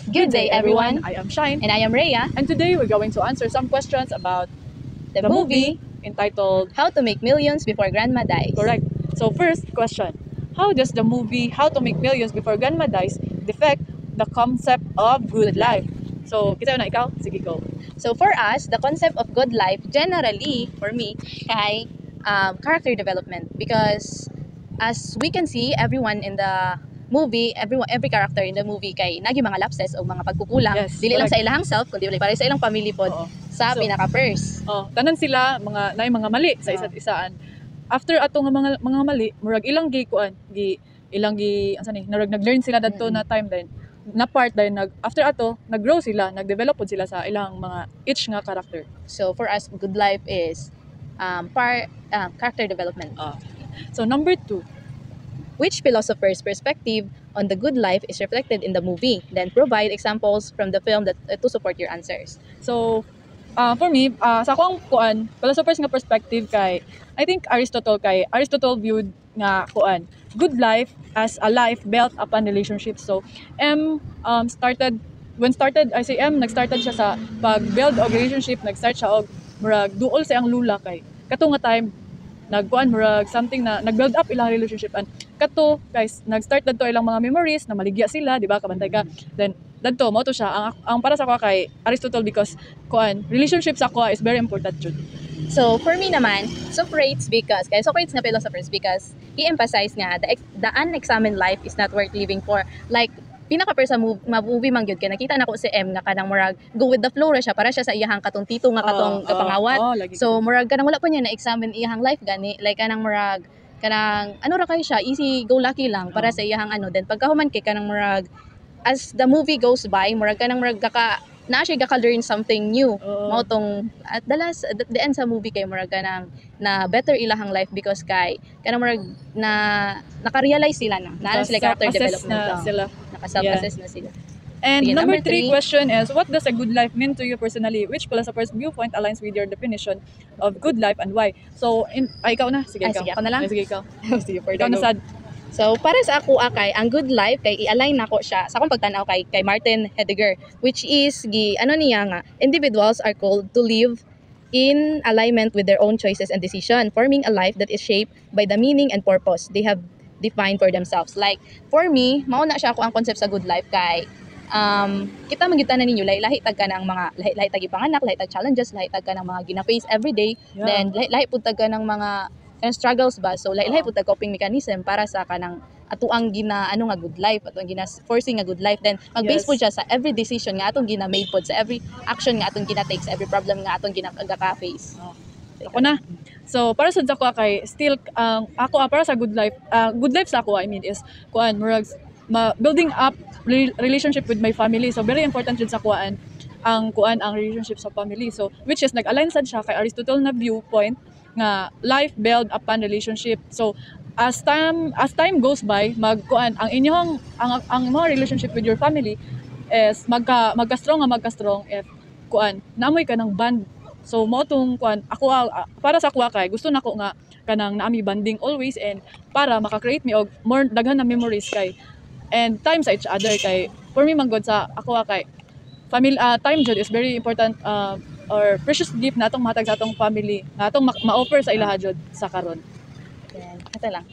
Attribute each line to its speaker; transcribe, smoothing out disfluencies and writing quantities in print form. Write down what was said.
Speaker 1: Good day, everyone.
Speaker 2: I am Shine.
Speaker 1: And I am Rhea.
Speaker 2: And today we're going to answer some questions about
Speaker 1: The movie,
Speaker 2: entitled
Speaker 1: How to Make Millions Before Grandma Dies.
Speaker 2: Correct. So first question, how does the movie How to Make Millions Before Grandma Dies depict the concept of good life? So, kita na ikaw? Sige, go.
Speaker 1: So for us, the concept of good life generally, for me, kay character development. Because as we can see, everyone in the movie, every character in the movie kay nagi mga lapses o mga pagkukulang.
Speaker 2: Yes,
Speaker 1: Dili lang
Speaker 2: correct.
Speaker 1: sa ilang self, kundi para sa ilang family pod
Speaker 2: Oo.
Speaker 1: sa
Speaker 2: So,
Speaker 1: pinaka-first.
Speaker 2: tanan sila mga mali sa isa't isaan. After ato nga mga mali, murag ilang nag-learn sila dadto na time din. Na part din after ato nag-grow sila, nag-develop pod sila sa ilang mga each nga character.
Speaker 1: So for us, good life is character development.
Speaker 2: So number 2,
Speaker 1: Which philosopher's perspective on the good life is reflected in the movie? Then provide examples from the film that to support your answers.
Speaker 2: so for me, sa akong philosophers nga perspective kay I think Aristotle viewed nga good life as a life built upon relationships. So nag-started siya sa pag-build og relationship, nag-start siya og murag duol sa ang lula kay kato nga time murag something na nag-build up ilang relationship and kato guys nag-start dadto ilang mga memories na maligya sila, di ba, kabantay ka, then dadto mo to siya ang para sa ko kay Aristotle because relationships sa ko is very important jud.
Speaker 1: So for me naman, Socrates nga philosophers because he emphasized nga the unexamined life is not worth living for. Like pinaka-first sa movie man gyud kay nakita nako si M nga kanang murag go with the flow ra siya para siya sa iyahang katong tito nga katong kapangawat. So murag kanang wala pa niya na-examine iyahang life gani, like kanang murag kanang ano ra kay siya, easy go lucky lang para sa iyahang then pagkahuman kay kanang murag as the movie goes by murag siya gaka-learn something new. Mao tong at the end sa movie kay murag kanang na better ilahang life because kay kanang murag na naka-realize sila na sila character development
Speaker 2: na sila.
Speaker 1: Naka-self-assess na sila.
Speaker 2: And
Speaker 1: Sige,
Speaker 2: number
Speaker 1: number
Speaker 2: 3
Speaker 1: 3.
Speaker 2: question is, what does a good life mean to you personally? Which philosopher's viewpoint aligns with your definition of good life and why? So, ikaw na. Sige, ikaw.
Speaker 1: Sige, ako na lang.
Speaker 2: Sige, ikaw.
Speaker 1: Sige, for
Speaker 2: Ikaw na sad.
Speaker 1: So para sa ako kay ang good life kay i-align nako siya sa akong pagtanaw kay Martin Heidegger, which is niya nga individuals are called to live in alignment with their own choices and decision, forming a life that is shaped by the meaning and purpose they have defined for themselves. Like for me, mao na siya ako ang concept sa good life kay kita magitanan ninyo lahi tag ka ng mga lahi tag ipanganak, lahi tag challenges, lahi tag ka ng mga gina-face every day.
Speaker 2: Yeah.
Speaker 1: Then lahi pud tag ka ng mga struggles ba, so lahi pud tag coping mechanism para sa kanang atuang nga good life, atuang forcing nga good life. Then mag-base
Speaker 2: Yes.
Speaker 1: po siya sa every decision nga atong gina-made pod, sa every action nga atong gina-take, sa every problem nga atong gina-face.
Speaker 2: Ako na. So, para sa ko kay still ako para sa good life sa ako I mean is murag building up relationship with my family. So very important jud sa ang relationship sa family. So which is nag-align sad siya kay Aristotle na viewpoint nga life built upon relationship. So as time goes by, ang inyong mga relationship with your family is magka-strong if naamoy ka ng band. So mo tong para sa kay gusto nako nga kanang naami banding always and para maka-create me og more daghan na memories kay and time sa each other kay for me man god sa ako kay family time jud is very important or precious gift natong matag sa atong family natong ma-offer sa ilaha jud sa karon.
Speaker 1: Then ito lang.